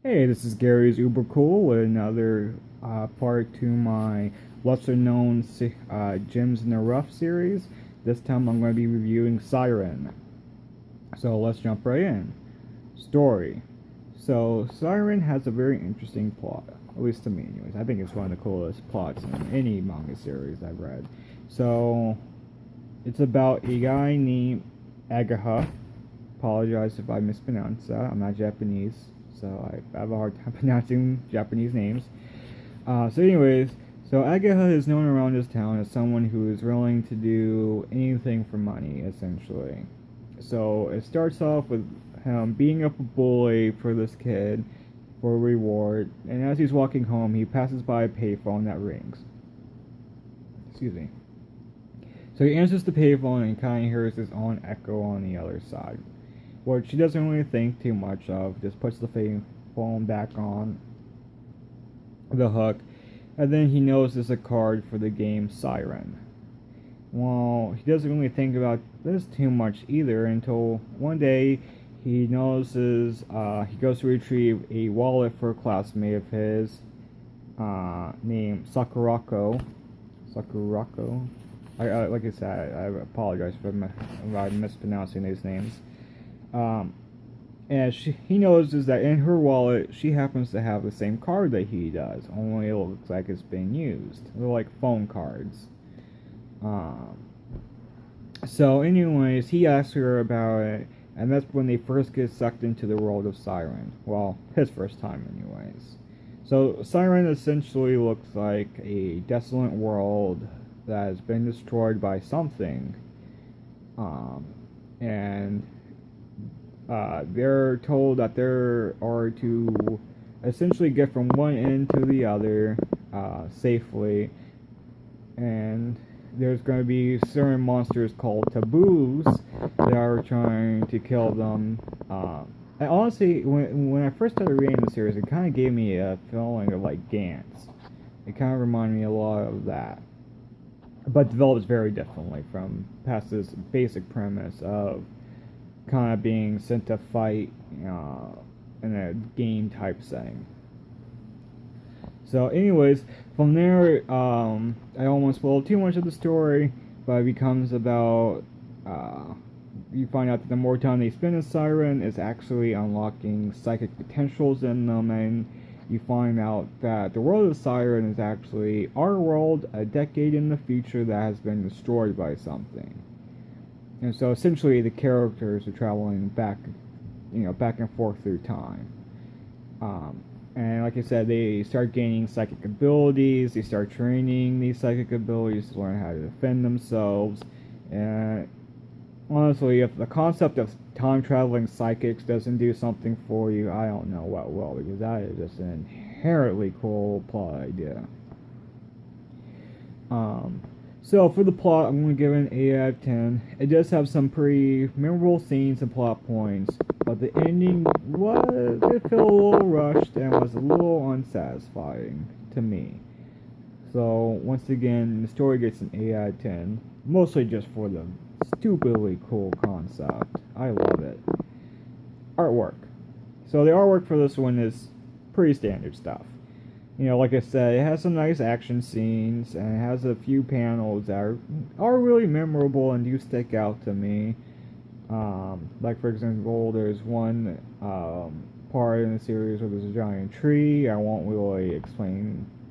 Hey, this is Gary's Uber Cool with another part to my lesser known Gems in the Rough series. This time I'm going to be reviewing Psyren. So let's jump right in. Story. So Psyren has a very interesting plot, at least to me anyways. I think it's one of the coolest plots in any manga series I've read. So it's about a guy named Agaha. Apologize if I mispronounce that. I'm not Japanese, so I have a hard time pronouncing Japanese names. So Agaha is known around this town as someone who is willing to do anything for money, essentially. So it starts off with him beating up a bully for this kid for a reward, and as he's walking home, he passes by a payphone that rings. Excuse me. So he answers the payphone and kind of hears his own echo on the other side, which he doesn't really think too much of. Just puts the phone back on the hook, and then he notices a card for the game Psyren. Well, he doesn't really think about this too much either until one day he notices he goes to retrieve a wallet for a classmate of his named Sakurako. Like I said, I apologize if I'm mispronouncing these names. And he notices that in her wallet, she happens to have the same card that he does, only it looks like it's being used. They're like phone cards. So anyways, he asks her about it, and that's when they first get sucked into the world of Psyren. Well, his first time anyways. So Psyren essentially looks like a desolate world that has been destroyed by something. And they're told that they are to essentially get from one end to the other safely, and there's going to be certain monsters called taboos that are trying to kill them. And honestly, when I first started reading the series, it kind of gave me a feeling of like Gantz. It kind of reminded me a lot of that, but develops very differently from past this basic premise of kind of being sent to fight in a game type setting. So anyways, from there, I almost spoiled too much of the story, but it becomes about, you find out that the more time they spend in Psyren is actually unlocking psychic potentials in them, and you find out that the world of Psyren is actually our world a decade in the future that has been destroyed by something. And so essentially the characters are traveling back and forth through time. And like I said, they start gaining psychic abilities, they start training these psychic abilities to learn how to defend themselves. And honestly, if the concept of time-traveling psychics doesn't do something for you, I don't know what will, because that is just an inherently cool plot idea. So for the plot, I'm going to give it an 8 out of 10. It does have some pretty memorable scenes and plot points, but the ending it felt a little rushed and was a little unsatisfying to me. So once again, the story gets an 8 out of 10, mostly just for the stupidly cool concept. I love it. Artwork. So the artwork for this one is pretty standard stuff. Like I said, it has some nice action scenes, and it has a few panels that are really memorable and do stick out to me. Like, for example, there's one part in the series where there's a giant tree. I won't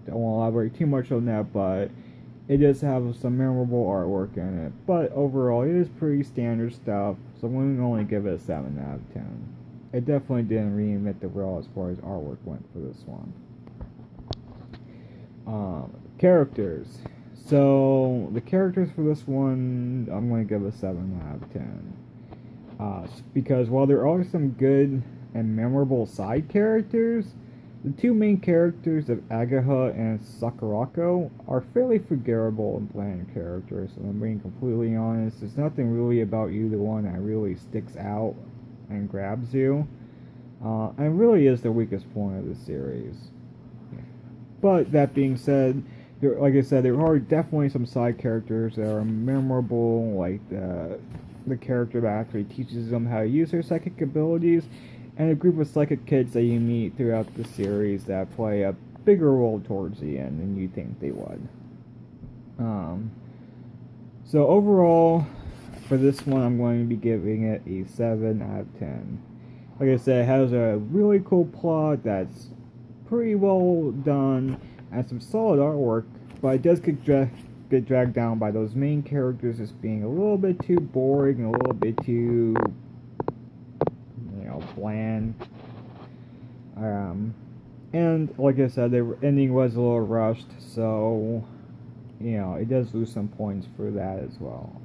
elaborate too much on that, but it does have some memorable artwork in it. But overall, it is pretty standard stuff, so I'm going to only give it a 7 out of 10. It definitely didn't reinvent the wheel as far as artwork went for this one. Characters. So the characters for this one, I'm going to give a 7 out of 10. Because while there are some good and memorable side characters, the two main characters of Agaha and Sakurako are fairly forgettable and bland characters. So I'm being completely honest. There's nothing really about either one that really sticks out and grabs you. And really is the weakest point of the series. But that being said, like I said, there are definitely some side characters that are memorable, like the character that actually teaches them how to use their psychic abilities and a group of psychic kids that you meet throughout the series that play a bigger role towards the end than you think they would. So overall, for this one, I'm going to be giving it a 7 out of 10. Like I said, it has a really cool plot that's pretty well done and some solid artwork, but it does get dragged down by those main characters just being a little bit too boring, a little bit too, bland. And like I said, the ending was a little rushed, so it does lose some points for that as well.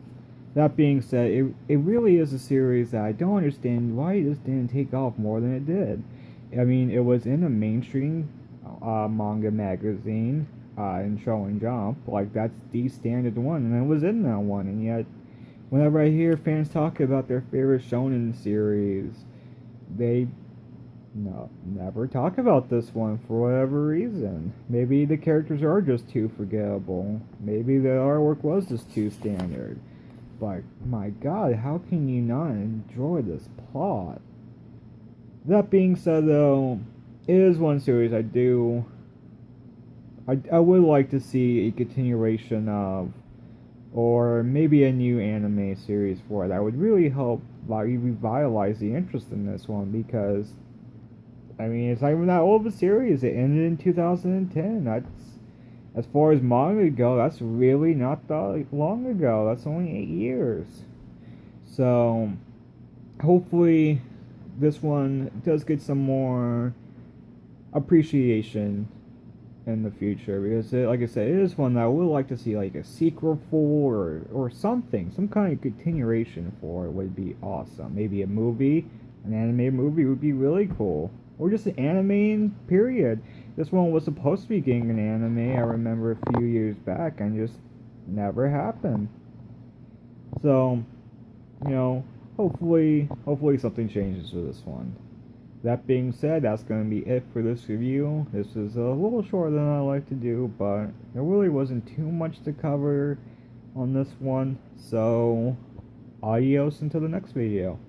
That being said, it really is a series that I don't understand why it just didn't take off more than it did. I mean, it was in a mainstream manga magazine in Shonen Jump, like that's the standard one, and it was in that one. And yet, whenever I hear fans talk about their favorite shonen series, they never talk about this one for whatever reason. Maybe the characters are just too forgettable. Maybe the artwork was just too standard. But my god, how can you not enjoy this plot? That being said, though, it is one series I would like to see a continuation of, or maybe a new anime series for it. That would really help revitalize the interest in this one, because I mean, it's not even that old of a series. It ended in 2010. That's, as far as manga go, that's really not that long ago. That's only 8 years. So, hopefully, this one does get some more appreciation in the future. Because, like I said, it is one that I would like to see, like a sequel for, or something. Some kind of continuation for it would be awesome. Maybe a movie, an animated movie would be really cool. Or just an anime, period. This one was supposed to be getting an anime, I remember a few years back, and just never happened. So, hopefully something changes with this one. That being said, that's going to be it for this review. This is a little shorter than I like to do, but there really wasn't too much to cover on this one. So, adios until the next video.